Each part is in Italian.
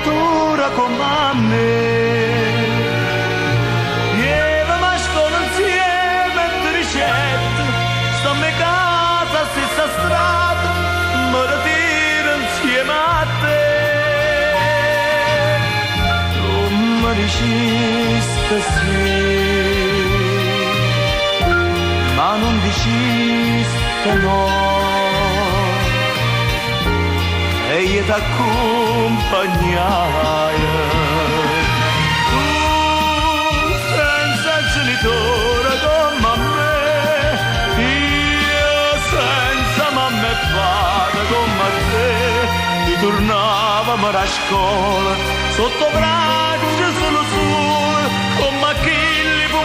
matura come a me. Io mi scuola insieme di ricette, sto a me casa, stessa strada, mi ritiro insieme a te. Tu mi dicesti sì, ma non dicesti no. E io t'accompagnai. Tu senza genitore come a me, io senza mamma e padre come a te. Ritornavamo a scuola sotto braccio solo sole, come a chi li può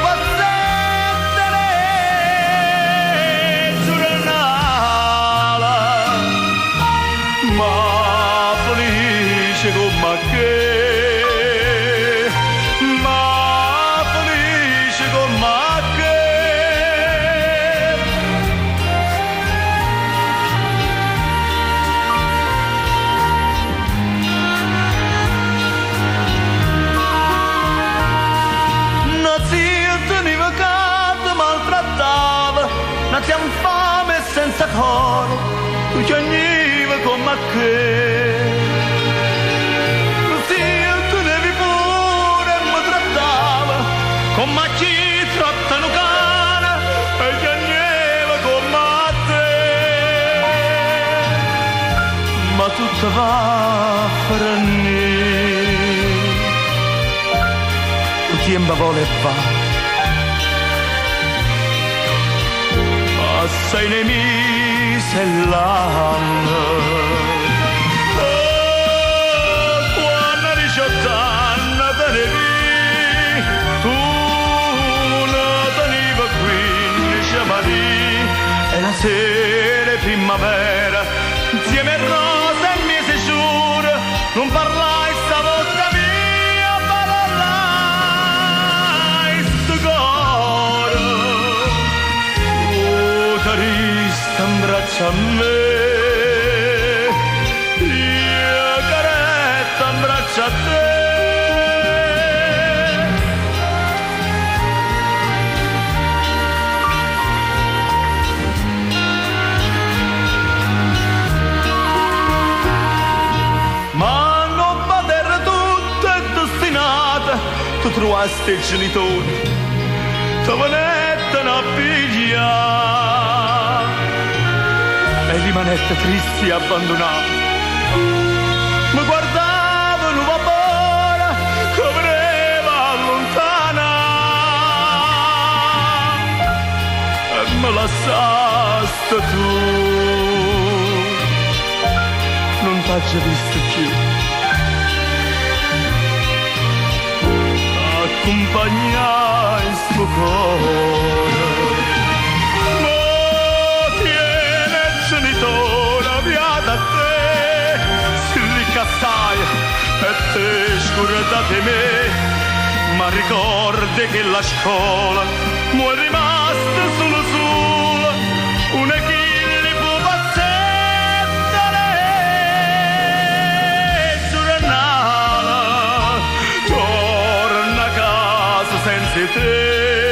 ma felice come che. Non si teniva casa, maltrattava, non si infame senza coro, tu piagniva come che. Con chi trattano cane e piangeva come a te, ma tutto va a finire, il tempo vuole e va, ma sei nemici e l'anno, quando a 18 anni te ne vi, e la sera primavera, insieme a rosa e mese giuro, non parlai stavolta mia, parlai sto coro. Tu carista in braccio a me, io caretta in braccio a te. Tu trovasti il genitore, ti venettano a pigliare e rimanette tristi e abbandonati. Mi guardavano vapore che voleva allontanare e me lasciaste tu, non t'ho visto più. Accompagnai sto cuore, ma tiene il genitore via da te, si ricassai e te scordate me, ma ricordi che la scuola mu è rimasta solo sola, un equilibrio passettare, giornale, senza te.